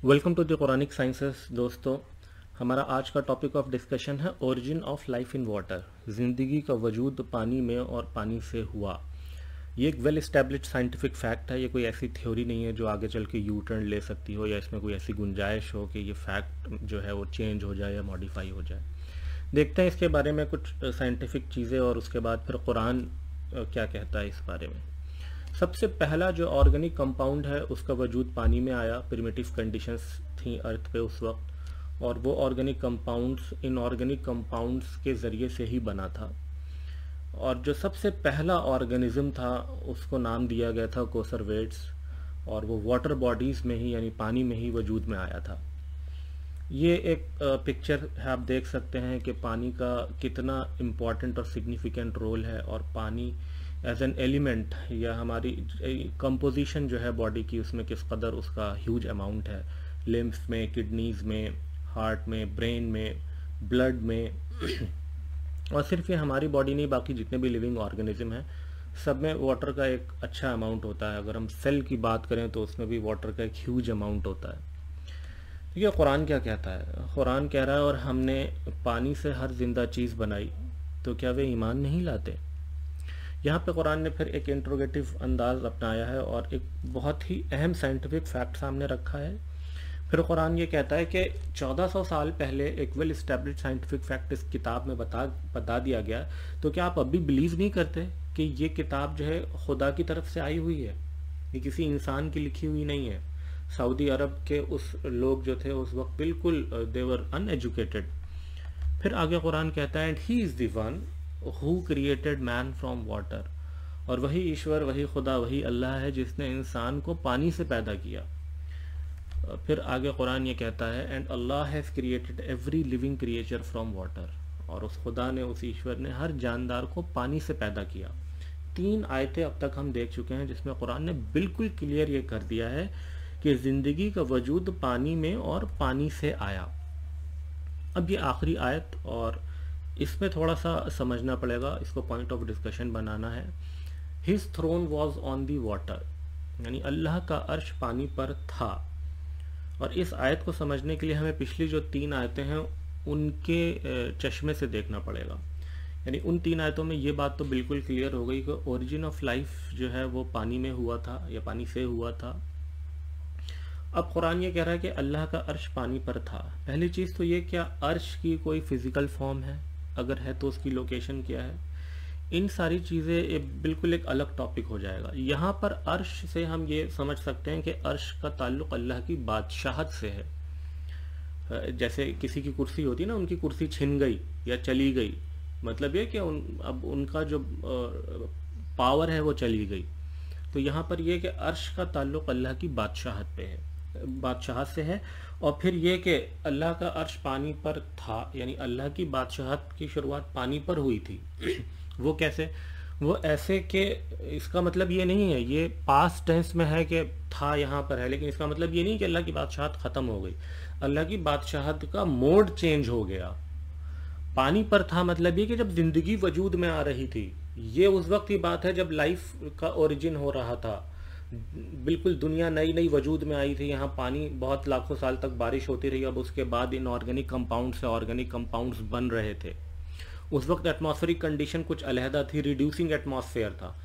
Welcome to the Quranic sciences. दोस्तों, हमारा आज का टॉपिक ऑफ डिस्कशन है origin of life in water. ज़िंदगी का वजूद पानी में और पानी से हुआ। ये एक वेल एस्टेब्लिश्ड साइंटिफिक फैक्ट है। ये कोई ऐसी थ्योरी नहीं है जो आगे चल के यू टर्न ले सकती हो या इसमें कोई ऐसी गुंजाइश हो कि ये फैक्ट जो है वो चेंज हो जाए या मॉडिफाई हो जाए। देखते हैं इसके बारे में कुछ साइंटिफिक चीज़ें और उसके बाद फिर कुरान क्या कहता है इस बारे में। सबसे पहला जो ऑर्गेनिक कंपाउंड है उसका वजूद पानी में आया। प्रिमिटिव कंडीशंस थी अर्थ पे उस वक्त, और वो ऑर्गेनिक कंपाउंड्स इनऑर्गेनिक कंपाउंड्स के ज़रिए से ही बना था। और जो सबसे पहला ऑर्गेनिज्म था उसको नाम दिया गया था कोसरवेट्स, और वो वाटर बॉडीज़ में ही यानी पानी में ही वजूद में आया था। ये एक पिक्चर है, आप देख सकते हैं कि पानी का कितना इम्पॉर्टेंट और सिग्निफिकेंट रोल है, और पानी एज एन एलिमेंट या हमारी कंपोजिशन जो है बॉडी की उसमें किस कदर उसका ह्यूज अमाउंट है। लिम्फ्स में, किडनीज़ में, हार्ट में, ब्रेन में, ब्लड में और सिर्फ ये हमारी बॉडी नहीं, बाकी जितने भी लिविंग ऑर्गेनिज्म हैं सब में वाटर का एक अच्छा अमाउंट होता है। अगर हम सेल की बात करें तो उसमें भी वाटर का एक ह्यूज अमाउंट होता है। देखिए कुरान क्या कहता है। कुरान कह रहा है और हमने पानी से हर जिंदा चीज़ बनाई, तो क्या वे ईमान नहीं लाते। यहाँ पे कुरान ने फिर एक इंट्रोगेटिव अंदाज अपनाया है और एक बहुत ही अहम साइंटिफिक फैक्ट सामने रखा है। फिर कुरान ये कहता है कि 1400 साल पहले एक वेल इस्टेब्लिश्ड साइंटिफिक फैक्ट इस किताब में बता दिया गया, तो क्या आप अभी बिलीव नहीं करते कि ये किताब जो है खुदा की तरफ से आई हुई है, ये किसी इंसान की लिखी हुई नहीं है। सऊदी अरब के उस लोग जो थे उस वक्त बिल्कुल देवर अनएजुकेटेड। फिर आगे कुरान कहता है and he is the one who created man from water, और वही ईश्वर, वही खुदा, वही अल्लाह है जिसने इंसान को पानी से पैदा किया। फिर आगे कुरान ये कहता है and Allah has created every living creature from water, और उस खुदा ने, उस ईश्वर ने हर जानदार को पानी से पैदा किया। 3 आयतें अब तक हम देख चुके हैं जिसमें कुरान ने बिल्कुल क्लियर ये कर दिया है कि ज़िंदगी का वजूद पानी में और पानी से आया। अब ये आखिरी आयत, और इसमें थोड़ा सा समझना पड़ेगा, इसको पॉइंट ऑफ डिस्कशन बनाना है। His throne was on the water, यानी अल्लाह का अर्श पानी पर था। और इस आयत को समझने के लिए हमें पिछली जो 3 आयतें हैं उनके चश्मे से देखना पड़ेगा। यानी उन 3 आयतों में ये बात तो बिल्कुल क्लियर हो गई कि ओरिजिन ऑफ लाइफ जो है वो पानी में हुआ था या पानी से हुआ था। अब कुरान ये कह रहा है कि अल्लाह का अर्श पानी पर था। पहली चीज़ तो ये, क्या अर्श की कोई फिज़िकल फॉर्म है? अगर है तो उसकी लोकेशन क्या है? इन सारी चीज़ें बिल्कुल एक अलग टॉपिक हो जाएगा। यहाँ पर अर्श से हम ये समझ सकते हैं कि अर्श का ताल्लुक़ अल्लाह की बादशाहत से है। जैसे किसी की कुर्सी होती है ना, उनकी कुर्सी छिन गई या चली गई, मतलब ये कि अब उनका जो पावर है वो चली गई। तो यहाँ पर यह कि अर्श का ताल्लुक़ अल्लाह की बादशाहत पे है, बादशाहत से है। और फिर ये कि अल्लाह का अर्श पानी पर था, यानी अल्लाह की बादशाहत की शुरुआत पानी पर हुई थी। वो कैसे? वो ऐसे कि इसका मतलब ये नहीं है, ये पास्ट टेंस में है कि था यहाँ पर है, लेकिन इसका मतलब ये नहीं कि अल्लाह की बादशाहत ख़त्म हो गई। अल्लाह की बादशाहत का मोड चेंज हो गया। पानी पर था मतलब ये कि जब ज़िंदगी वजूद में आ रही थी, ये उस वक्त की बात है जब लाइफ का ओरिजिन हो रहा था। बिल्कुल दुनिया नई नई वजूद में आई थी। यहाँ पानी बहुत लाखों साल तक बारिश होती रही, अब उसके बाद इन ऑर्गेनिक कंपाउंड से ऑर्गेनिक कंपाउंड्स बन रहे थे। उस वक्त एटमॉस्फेरिक कंडीशन कुछ अलहदा थी, रिड्यूसिंग एटमॉस्फेयर था।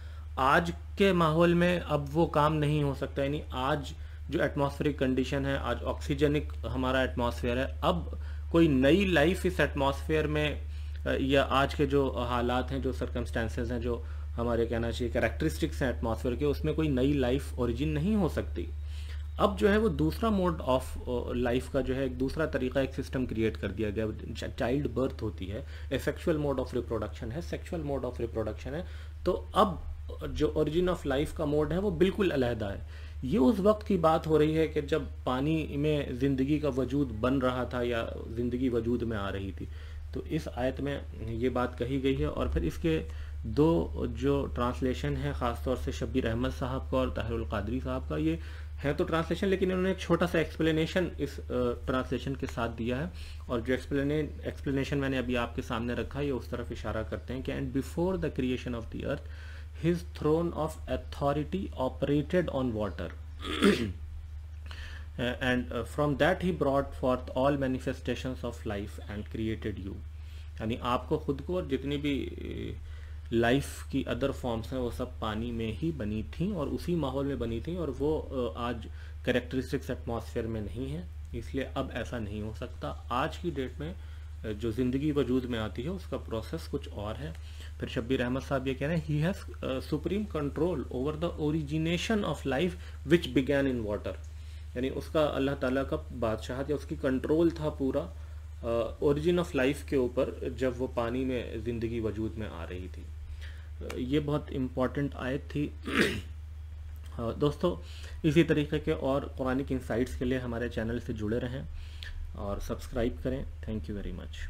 आज के माहौल में अब वो काम नहीं हो सकता। यानी आज जो एटमॉस्फेरिक कंडीशन है, आज ऑक्सीजनिक हमारा एटमॉस्फेयर है, अब कोई नई लाइफ इस एटमॉस्फेयर में या आज के जो हालात हैं, जो सर्कमस्टेंसेस हैं, जो हमारे कहना चाहिए कैरेक्टरिस्टिक्स हैं एटमॉस्फेयर के, उसमें कोई नई लाइफ ओरिजिन नहीं हो सकती। अब जो है वो दूसरा मोड ऑफ लाइफ का जो है एक दूसरा तरीका, एक सिस्टम क्रिएट कर दिया गया। चाइल्ड बर्थ होती है, सेक्सुअल मोड ऑफ रिप्रोडक्शन है, सेक्सुअल मोड ऑफ रिप्रोडक्शन है। तो अब जो ओरिजिन ऑफ लाइफ का मोड है वो बिल्कुल अलहदा है। ये उस वक्त की बात हो रही है कि जब पानी में ज़िंदगी का वजूद बन रहा था या ज़िंदगी वजूद में आ रही थी। तो इस आयत में ये बात कही गई है। और फिर इसके 2 जो ट्रांसलेशन है, ख़ासतौर से शब्बीर अहमद साहब का और ताहिरुल क़ादरी साहब का, ये है तो ट्रांसलेशन, लेकिन इन्होंने एक छोटा सा एक्सप्लेनेशन इस ट्रांसलेशन के साथ दिया है। और जो एक्सप्लेनेशन मैंने अभी आपके सामने रखा है ये उस तरफ इशारा करते हैं कि and before the creation of the earth his throne of authority operated on water. And from that he brought forth all manifestations of life and created you. यानी आपको खुद को, और जितनी भी लाइफ की अदर फॉर्म्स हैं वो सब पानी में ही बनी थी और उसी माहौल में बनी थी, और वो आज कैरेक्टरिस्टिक्स एटमॉस्फेयर में नहीं है, इसलिए अब ऐसा नहीं हो सकता। आज की डेट में जो ज़िंदगी वजूद में आती है उसका प्रोसेस कुछ और है। फिर शब्बीर अहमद साहब ये कह रहे हैं, he has supreme control over the origination of life which began in water. यानी उसका अल्लाह ताला का बादशाहत या उसकी कंट्रोल था पूरा ओरिजिन ऑफ लाइफ के ऊपर, जब वो पानी में ज़िंदगी वजूद में आ रही थी। ये बहुत इम्पॉर्टेंट आयत थी। दोस्तों, इसी तरीके के और कुरानिक इंसाइट्स के लिए हमारे चैनल से जुड़े रहें और सब्सक्राइब करें। Thank you very much.